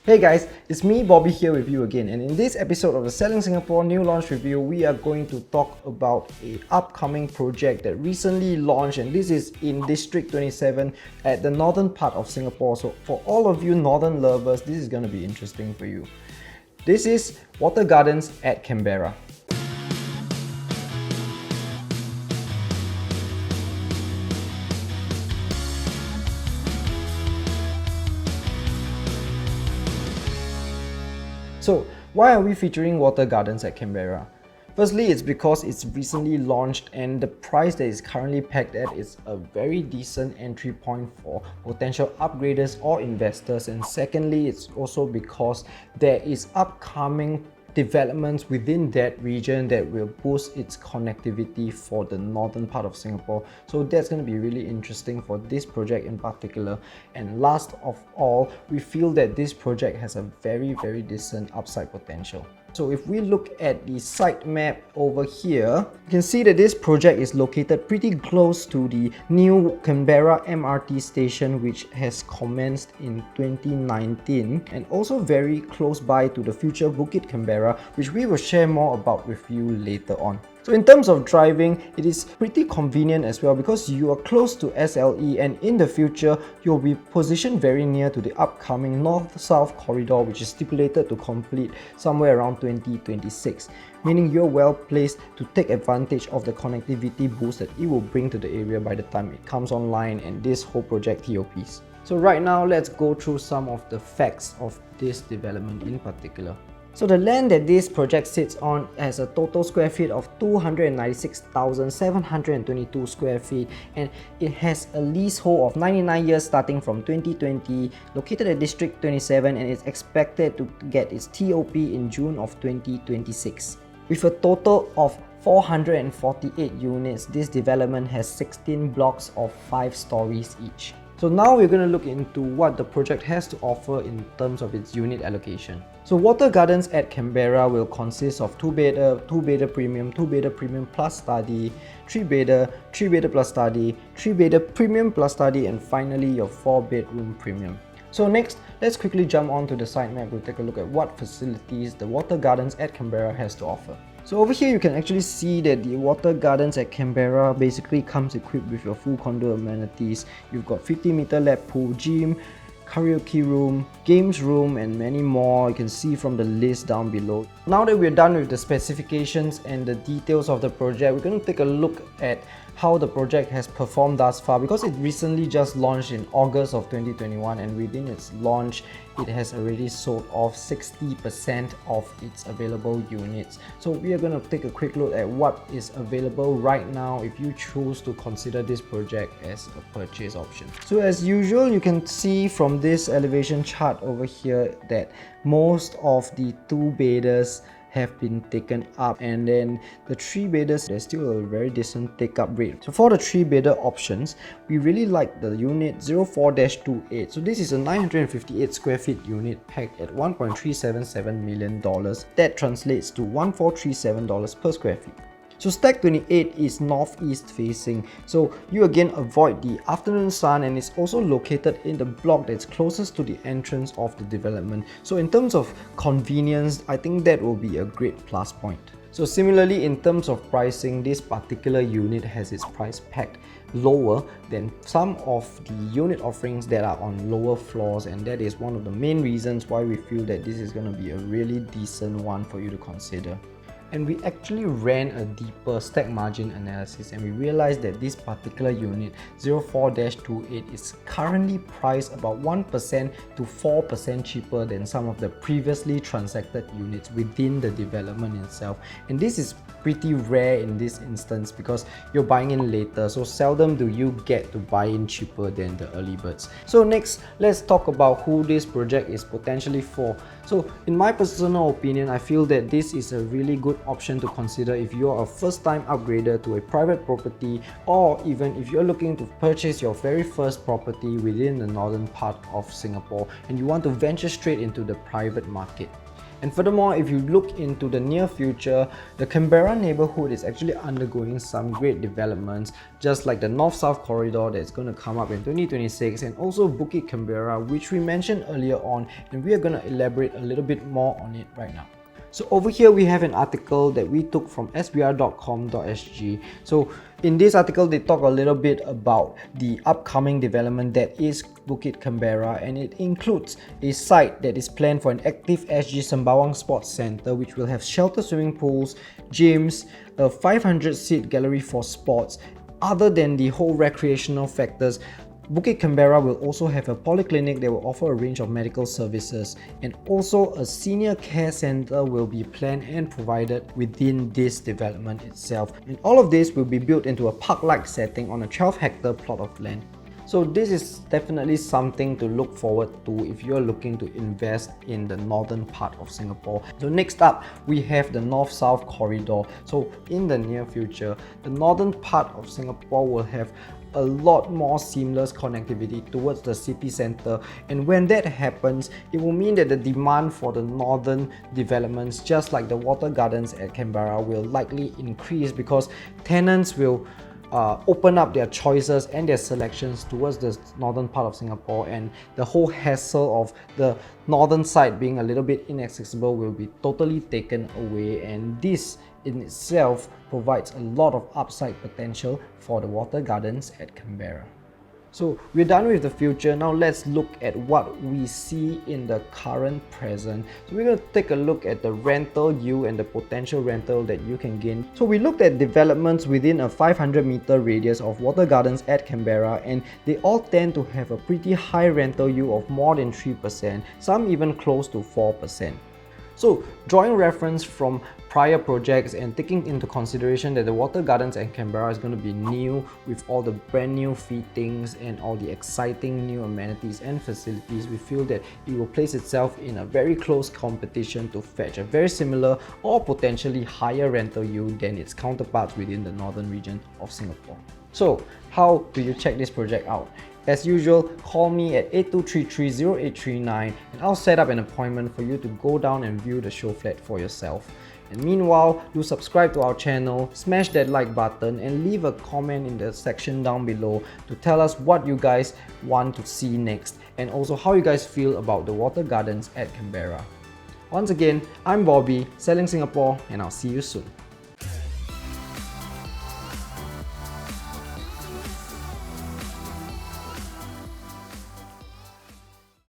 Hey guys, it's me Bobby here with you again, and in this episode of the Selling Singapore New Launch Review, we are going to talk about an upcoming project that recently launched, and this is in District 27 at the northern part of Singapore. So for all of you northern lovers, this is going to be interesting for you. This is Watergardens at Canberra. So why are we featuring Watergardens at Canberra? Firstly, it's because it's recently launched and the price that is currently pegged at is a very decent entry point for potential upgraders or investors. And secondly, it's also because there is upcoming developments within that region that will boost its connectivity for the northern part of Singapore. So that's going to be really interesting for this project in particular. And last of all, we feel that this project has a very decent upside potential. So if we look at the site map over here, you can see that this project is located pretty close to the new Canberra MRT station, which has commenced in 2019, and also very close by to the future Bukit Canberra, which we will share more about with you later on. So in terms of driving, it is pretty convenient as well because you are close to SLE, and in the future, you'll be positioned very near to the upcoming North-South Corridor, which is stipulated to complete somewhere around 2026, meaning you're well placed to take advantage of the connectivity boost that it will bring to the area by the time it comes online and this whole project TOPs. So right now, let's go through some of the facts of this development in particular. So the land that this project sits on has a total square feet of 296,722 square feet, and it has a leasehold of 99 years starting from 2020, located at District 27, and is expected to get its TOP in June of 2026. With a total of 448 units, this development has 16 blocks of 5 stories each. So now we're going to look into what the project has to offer in terms of its unit allocation. So Watergardens at Canberra will consist of 2-bedder, 2-bedder premium, 2-bedder premium plus study, 3-bedder, 3-bedder plus study, 3-bedder premium plus study, and finally your 4-bedroom premium. So next, let's quickly jump onto the site map. We'll take a look at what facilities the Watergardens at Canberra has to offer. So over here you can actually see that the Watergardens at Canberra basically comes equipped with your full condo amenities. You've got 50-meter lap pool, gym, karaoke room, games room, and many more. You can see from the list down below. Now that we're done with the specifications and the details of the project, we're going to take a look at how the project has performed thus far, because it recently just launched in August of 2021, and within its launch it has already sold off 60% of its available units. So we are going to take a quick look at what is available right now if you choose to consider this project as a purchase option. So as usual, you can see from this elevation chart over here that most of the 2-bedders have been taken up, and then the 3-bedders, there's still a very decent take up rate. So for the 3-bedder options, we really like the unit 04-28. So this is a 958 square feet unit pegged at $1.377 million. That translates to $1,437 per square feet. So stack 28 is northeast facing, so you again avoid the afternoon sun, and it's also located in the block that's closest to the entrance of the development. So in terms of convenience, I think that will be a great plus point. So similarly, in terms of pricing, this particular unit has its price pegged lower than some of the unit offerings that are on lower floors, and that is one of the main reasons why we feel that this is going to be a really decent one for you to consider. And we actually ran a deeper stack margin analysis, and we realized that this particular unit 04-28 is currently priced about 1% to 4% cheaper than some of the previously transacted units within the development itself. And this is pretty rare in this instance because you're buying in later, so seldom do you get to buy in cheaper than the early birds. So next, let's talk about who this project is potentially for. So in my personal opinion, I feel that this is a really good option to consider if you're a first-time upgrader to a private property, or even if you're looking to purchase your very first property within the northern part of Singapore and you want to venture straight into the private market. And furthermore, if you look into the near future, the Canberra neighborhood is actually undergoing some great developments, just like the North-South Corridor that's going to come up in 2026, and also Bukit Canberra, which we mentioned earlier on, and we are going to elaborate a little bit more on it right now. So over here we have an article that we took from sbr.com.sg. So in this article they talk a little bit about the upcoming development that is Bukit Canberra, and it includes a site that is planned for an active SG Sembawang Sports Centre, which will have shelter swimming pools, gyms, a 500-seat gallery for sports. Other than the whole recreational factors, Bukit Canberra will also have a polyclinic that will offer a range of medical services, and also a senior care centre will be planned and provided within this development itself. And all of this will be built into a park-like setting on a 12-hectare plot of land. So this is definitely something to look forward to if you're looking to invest in the northern part of Singapore. So next up, we have the North-South Corridor. So in the near future, the northern part of Singapore will have a lot more seamless connectivity towards the city centre, and when that happens, it will mean that the demand for the northern developments, just like the Watergardens at Canberra, will likely increase because tenants will open up their choices and their selections towards the northern part of Singapore, and the whole hassle of the northern side being a little bit inaccessible will be totally taken away, and this in itself provides a lot of upside potential for the Watergardens at Canberra. So we're done with the future. Now let's look at what we see in the current present. So we're going to take a look at the rental yield and the potential rental that you can gain. So we looked at developments within a 500-meter radius of Watergardens at Canberra, and they all tend to have a pretty high rental yield of more than 3%, some even close to 4%. So drawing reference from prior projects and taking into consideration that the Watergardens at Canberra is going to be new with all the brand new fittings and all the exciting new amenities and facilities, we feel that it will place itself in a very close competition to fetch a very similar or potentially higher rental yield than its counterparts within the northern region of Singapore. So how do you check this project out? As usual, call me at 8233-0839 and I'll set up an appointment for you to go down and view the show flat for yourself. And meanwhile, do subscribe to our channel, smash that like button, and leave a comment in the section down below to tell us what you guys want to see next, and also how you guys feel about the Watergardens at Canberra. Once again, I'm Bobby, Selling Singapore, and I'll see you soon.